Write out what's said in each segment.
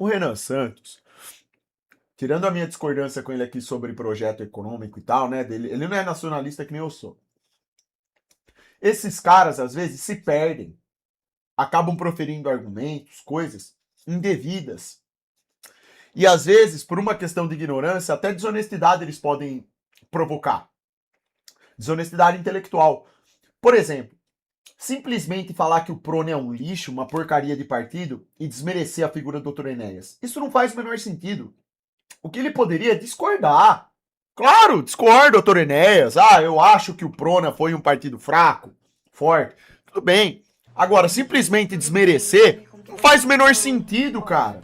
O Renan Santos, tirando a minha discordância com ele aqui sobre projeto econômico e tal, né? Ele não é nacionalista que nem eu sou. Esses caras, às vezes, se perdem, acabam proferindo argumentos, coisas indevidas. E às vezes, por uma questão de ignorância, até desonestidade eles podem provocar. Desonestidade intelectual. Por exemplo, simplesmente falar que o Prone é um lixo, uma porcaria de partido e desmerecer a figura do Dr. Enéas. Isso não faz o menor sentido. O que ele poderia é discordar. Claro, discordo, doutor Enéas. Ah, eu acho que o Prona foi um partido fraco, forte. Tudo bem. Agora, simplesmente desmerecer não faz o menor sentido, cara.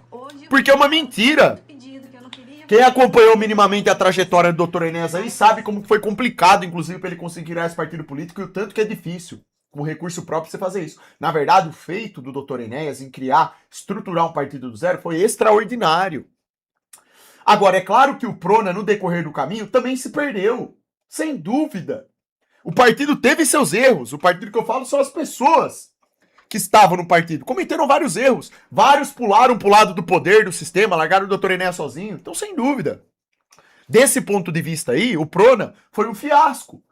Porque é uma mentira. Quem acompanhou minimamente a trajetória do doutor Enéas aí sabe como foi complicado, inclusive, para ele conseguir criar esse partido político e o tanto que é difícil, com recurso próprio, você fazer isso. Na verdade, o feito do doutor Enéas em criar, estruturar um partido do zero foi extraordinário. Agora, é claro que o Prona, no decorrer do caminho, também se perdeu. Sem dúvida. O partido teve seus erros. O partido que eu falo são as pessoas que estavam no partido. Cometeram vários erros. Vários pularam pro lado do poder, do sistema, largaram o doutor Enéas sozinho. Então, sem dúvida. Desse ponto de vista aí, o Prona foi um fiasco.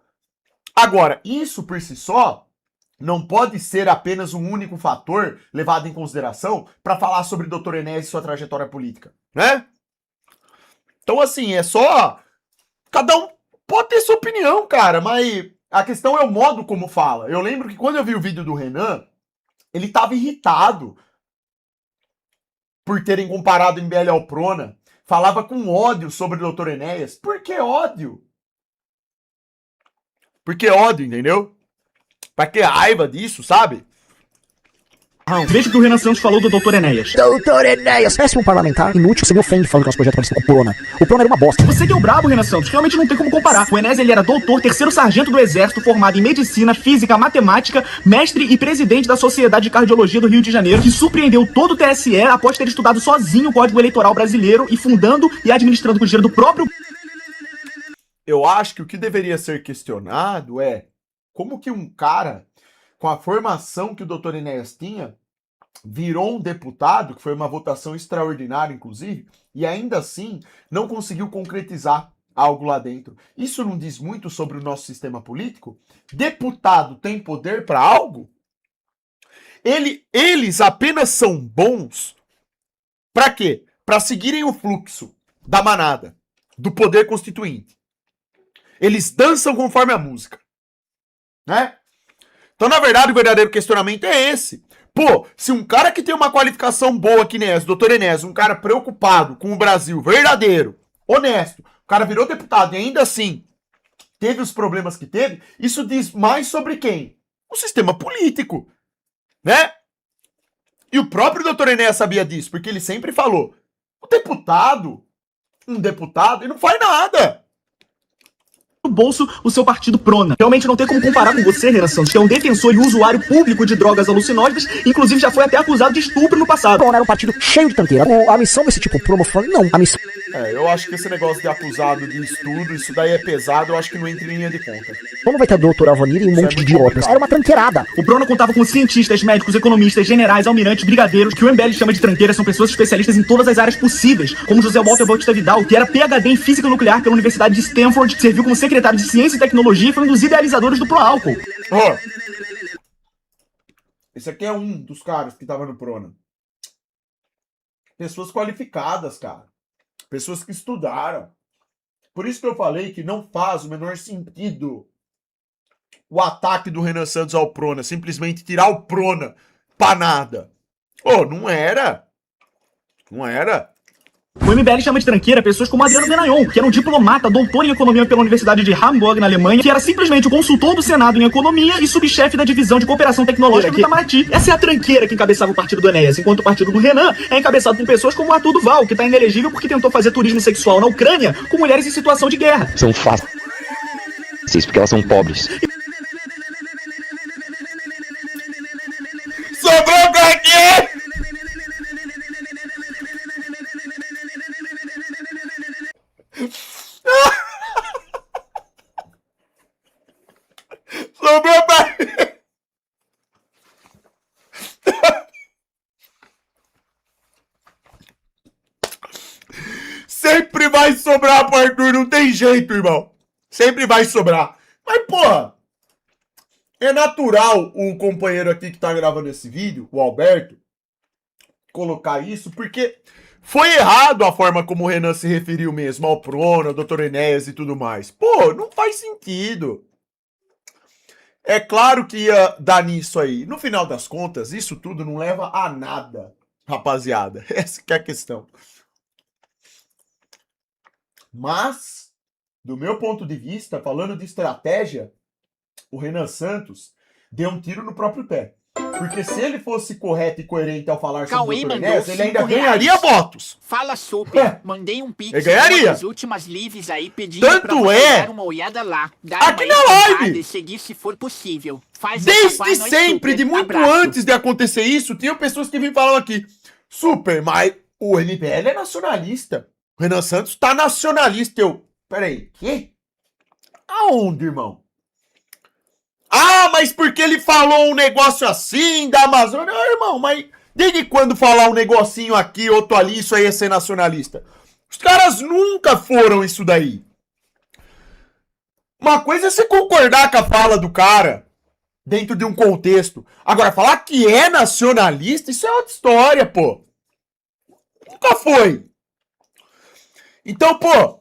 Agora, isso por si só não pode ser apenas um único fator levado em consideração para falar sobre o doutor Enéas e sua trajetória política, né? Então, assim, é só. Cada um pode ter sua opinião, cara, mas a questão é o modo como fala. Eu lembro que quando eu vi o vídeo do Renan, ele tava irritado por terem comparado o MBL ao Prona. Falava com ódio sobre o Dr. Enéas. Por que ódio? Por que ódio, entendeu? Pra que raiva disso, sabe? Veja o que o Renan Santos falou do Dr. Enéas. Doutor Enéas, péssimo parlamentar, inútil, você me ofende falando que nosso projeto parecido com o Prona. O Prona era uma bosta. Você que é o brabo, Renan Santos, realmente não tem como comparar. O Enéas, ele era doutor, terceiro sargento do Exército, formado em Medicina, Física, Matemática, mestre e presidente da Sociedade de Cardiologia do Rio de Janeiro, que surpreendeu todo o TSE após ter estudado sozinho o Código Eleitoral Brasileiro e fundando e administrando com o dinheiro do próprio... Eu acho que o que deveria ser questionado é como que um cara com a formação que o Dr. Enéas tinha virou um deputado, que foi uma votação extraordinária, inclusive, e ainda assim não conseguiu concretizar algo lá dentro. Isso não diz muito sobre o nosso sistema político? Deputado tem poder para algo? Eles apenas são bons para quê? Para seguirem o fluxo da manada, do poder constituinte. Eles dançam conforme a música, né? Então, na verdade, o verdadeiro questionamento é esse. Pô, se um cara que tem uma qualificação boa que nem essa, doutor Enéas, um cara preocupado com o Brasil, verdadeiro, honesto, o cara virou deputado e ainda assim teve os problemas que teve, isso diz mais sobre quem? O sistema político, né? E o próprio doutor Enéas sabia disso, porque ele sempre falou, um deputado, ele não faz nada. bolso o seu partido Prona. Realmente não tem como comparar com você, Renan Santos, que é um defensor e usuário público de drogas alucinógenas, inclusive já foi até acusado de estupro no passado. Prona era um partido cheio de tranqueira. A missão desse tipo promofone, não. A missão... Eu acho que esse negócio de acusado de estudo, isso daí é pesado, eu acho que não entra em linha de conta. Como vai ter a doutora Avanir e um monte de idiotas? Era uma tranqueirada. O Prona contava com cientistas, médicos, economistas, generais, almirantes, brigadeiros, que o MBL chama de tranqueira, são pessoas especialistas em todas as áreas possíveis, como José Walter Bautista Vidal, que era PhD em Física Nuclear pela Universidade de Stanford, serviu como secretário de Ciência e Tecnologia e foi um dos idealizadores do Proálcool. Esse aqui é um dos caras que tava no Prona. Pessoas qualificadas, cara. Pessoas que estudaram. Por isso que eu falei que não faz o menor sentido o ataque do Renan Santos ao Prona. Simplesmente tirar o Prona pra nada. Não era. Não era. O MBL chama de tranqueira pessoas como Adriano Benayon, que era um diplomata, doutor em economia pela Universidade de Hamburg, na Alemanha, que era simplesmente o consultor do Senado em economia e subchefe da divisão de cooperação tecnológica do Itamaraty. Essa é a tranqueira que encabeçava o partido do Enéas, enquanto o partido do Renan é encabeçado por pessoas como o Arthur Duval, que está inelegível porque tentou fazer turismo sexual na Ucrânia com mulheres em situação de guerra. São fáceis, porque elas são pobres. Sobrou pra quê? Sobrou pra quê? sempre vai sobrar pro Arthur, não tem jeito, irmão. Sempre vai sobrar. Mas, porra, é natural o companheiro aqui que tá gravando esse vídeo, o Alberto, colocar isso, porque foi errado a forma como o Renan se referiu mesmo ao Prona, ao Dr. Enéas e tudo mais. Pô, não faz sentido. É claro que ia dar nisso aí. No final das contas, isso tudo não leva a nada, rapaziada. Essa que é a questão. Mas, do meu ponto de vista, falando de estratégia, o Renan Santos deu um tiro no próprio pé. Porque se ele fosse correto e coerente ao falar sobre o Dr. Enéas, ele ainda ganharia votos. Fala, super. Mandei um pix ele ganharia. nas últimas lives aí pedindo Tanto pra é dar uma olhada lá. Dar aqui uma na live. E seguir se for possível. Faz Desde sempre, de muito antes de acontecer isso, tinha pessoas que vinham falando aqui, super, mas o MBL é nacionalista. O Renan Santos tá nacionalista. Eu, peraí, quê? Aonde, irmão? Ah, mas porque ele falou um negócio assim da Amazônia? Ah, irmão, mas desde quando falar um negocinho aqui, outro ali, isso aí é ser nacionalista? Os caras nunca foram isso daí. Uma coisa é você concordar com a fala do cara dentro de um contexto. Agora, falar que é nacionalista, isso é outra história, pô. Nunca foi. Então, pô,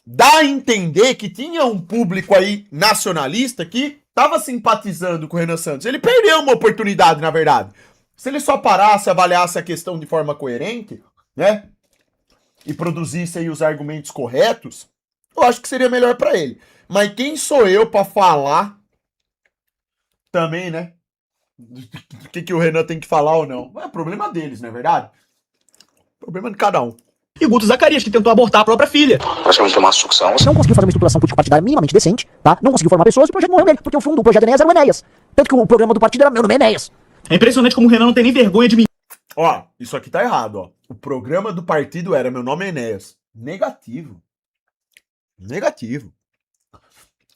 dá a entender que tinha um público aí nacionalista que tava simpatizando com o Renan Santos. Ele perdeu uma oportunidade, na verdade. Se ele só parasse, avaliasse a questão de forma coerente, né? E produzisse aí os argumentos corretos, eu acho que seria melhor pra ele. Mas quem sou eu pra falar também, né? Do que o Renan tem que falar ou não. É problema deles, não é verdade? Problema de cada um. E Guto Zacarias, que tentou abortar a própria filha. Praticamente uma sucção. Não conseguiu fazer uma estruturação político-partidária minimamente decente, tá? Não conseguiu formar pessoas e o projeto morreu nele, porque o fundo do projeto Enéas era o Enéas. Tanto que o programa do partido era meu nome é Enéas. É impressionante como o Renan não tem nem vergonha de mentir. Ó, isso aqui tá errado, ó. O programa do partido era Meu Nome é Enéas. Negativo. Negativo.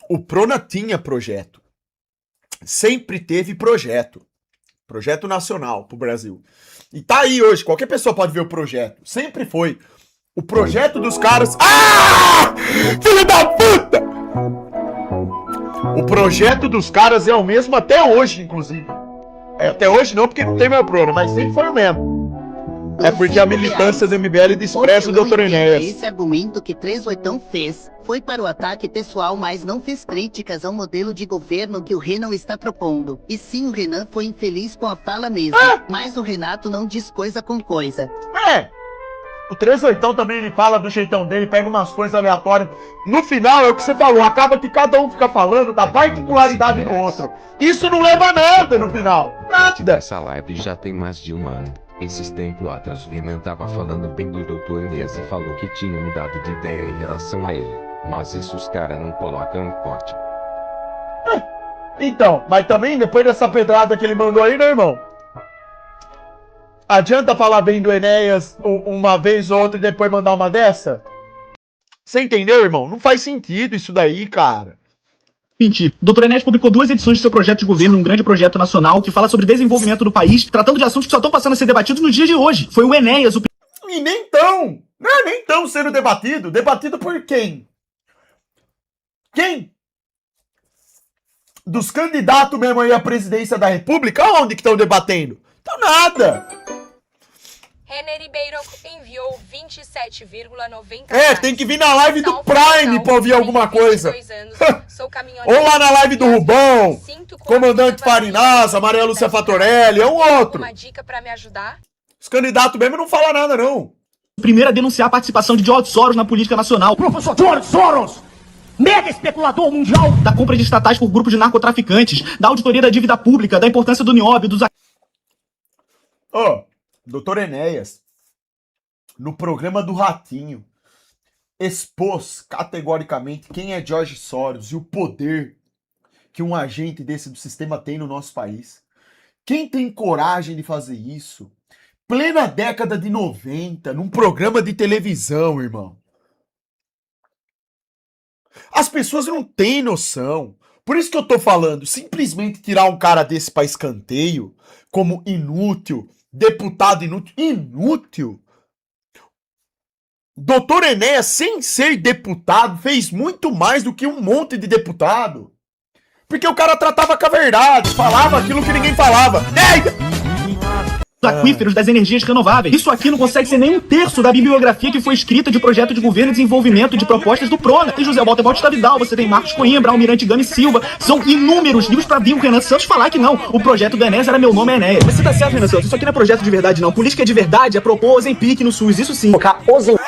O Prona tinha projeto. Sempre teve projeto. Projeto nacional pro Brasil. E tá aí hoje, qualquer pessoa pode ver o projeto. Sempre foi. O projeto dos caras... Ah! Filho da puta! O projeto dos caras é o mesmo até hoje, inclusive. É, até hoje não, porque não tem meu Prona, mas sempre foi o mesmo. É porque a militância do MBL despreza o Dr. Enéas. Esse argumento que 38 fez foi para o ataque pessoal, mas não fez críticas ao modelo de governo que o Renan está propondo. E sim, o Renan foi infeliz com a fala mesmo. Mas o Renato não diz coisa com coisa. É! O 38 também ele fala do jeitão dele, pega umas coisas aleatórias. No final é o que você falou, acaba que cada um fica falando da particularidade do outro. Isso não leva a nada no final. Nada! Essa live já tem mais de um ano. Esses tempos atrás o Renan tava falando bem do Dr. Enéas e falou que tinha mudado de ideia em relação a ele. Mas isso os caras não colocam em corte. Então, mas também depois dessa pedrada que ele mandou aí, né, irmão? Adianta falar bem do Enéas uma vez ou outra e depois mandar uma dessa? Você entendeu, irmão? Não faz sentido isso daí, cara. Mentir. O Dr. Enéas publicou 2 edições de seu projeto de governo, um grande projeto nacional que fala sobre desenvolvimento do país, tratando de assuntos que só estão passando a ser debatidos no dia de hoje. Foi o Enéas o... E nem tão! Não é nem tão sendo debatido. Debatido por quem? Quem? Dos candidatos mesmo aí à presidência da república? Onde que estão debatendo? Então nada! Renner Ribeiro enviou 27,90. É, tem que vir na live do Prime pra ouvir alguma coisa. Sou Ou lá na live do Rubão, Comandante Farinasa, Maria Lúcia Fatorelli, é um outro. Uma dica pra me ajudar? Os candidatos mesmo não falam nada, não. primeiro a denunciar a participação de George Soros na política nacional. Professor George Soros, mega especulador mundial. Da compra de estatais por grupos de narcotraficantes, da auditoria da dívida pública, da importância do nióbio, dos... Doutor Enéas, no programa do Ratinho, expôs categoricamente quem é George Soros e o poder que um agente desse do sistema tem no nosso país. Quem tem coragem de fazer isso? Plena década de 90, num programa de televisão, irmão. As pessoas não têm noção. Por isso que eu tô falando, simplesmente tirar um cara desse pra escanteio, como inútil, deputado inútil. Inútil? Doutor Enéas, sem ser deputado, fez muito mais do que um monte de deputado. Porque o cara tratava com a verdade, falava aquilo que ninguém falava. Dos aquíferos, das energias renováveis. Isso aqui não consegue ser nem um terço da bibliografia que foi escrita de projeto de governo e desenvolvimento de propostas do PRONA. Tem José Walter Bautista Vidal, você tem Marcos Coimbra, Almirante Gami Silva. São inúmeros livros pra vir o Renan Santos falar que não. O projeto do Enéas era Meu Nome é Enéas. Você tá certo, Renan Santos. Isso aqui não é projeto de verdade, não. Política de verdade é propor Ozempic no SUS, isso sim. Colocar Ozempic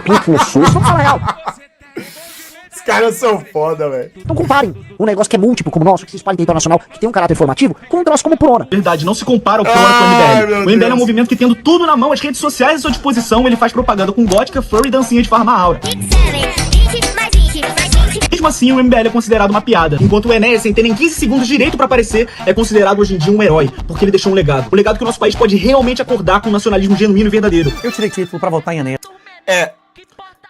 no SUS, vamos falar real. Os caras são foda, velho. Então comparem um negócio que é múltiplo como o nosso, que se espalha em território nacional, que tem um caráter formativo, com um troço como o PRONA. Verdade, não se compara o PRONA com o MBL. O MBL é um movimento que, tendo tudo na mão, as redes sociais à sua disposição, ele faz propaganda com gótica, furry e dancinha de Farma Aura. Mesmo assim, o MBL é considerado uma piada, enquanto o Enéas, sem ter nem 15 segundos de direito pra aparecer, é considerado hoje em dia um herói, porque ele deixou um legado. O legado que o nosso país pode realmente acordar com um nacionalismo genuíno e verdadeiro. Eu tirei título pra votar em Enéas.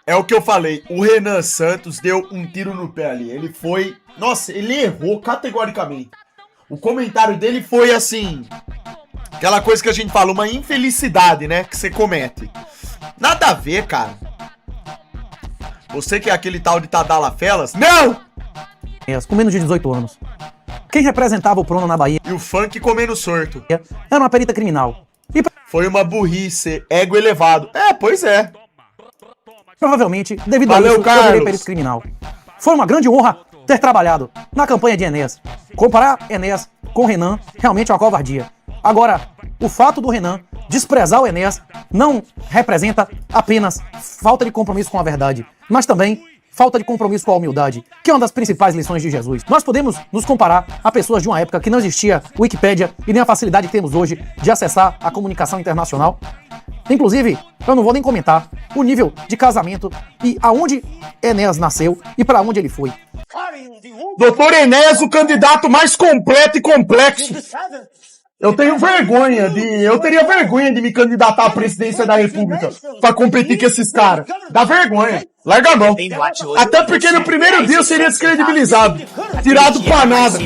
É o que eu falei, o Renan Santos deu um tiro no pé ali, ele foi, nossa, ele errou categoricamente. O comentário dele foi assim, aquela coisa que a gente fala, uma infelicidade, né, que você comete. Nada a ver, cara. Você que é aquele tal de Tadala Felas, não! Com menos de 18 anos. Quem representava o PRONA na Bahia E o funk comendo sorto. era uma perita criminal. E Foi uma burrice, ego elevado. Pois é. provavelmente, devido Valeu, a isso, eu Carlos. virei perito criminal. Foi uma grande honra ter trabalhado na campanha de Enéas. Comparar Enéas com Renan realmente é uma covardia. Agora, o fato do Renan desprezar o Enéas não representa apenas falta de compromisso com a verdade, mas também falta de compromisso com a humildade, que é uma das principais lições de Jesus. Nós podemos nos comparar a pessoas de uma época que não existia Wikipédia e nem a facilidade que temos hoje de acessar a comunicação internacional. Inclusive, eu não vou nem comentar o nível de casamento e aonde Enéas nasceu e para onde ele foi. Doutor Enéas, o candidato mais completo e complexo. Eu teria vergonha de me candidatar à presidência da República pra competir com esses caras. Dá vergonha. Larga a mão. Até porque no primeiro dia eu seria descredibilizado. Tirado pra nada.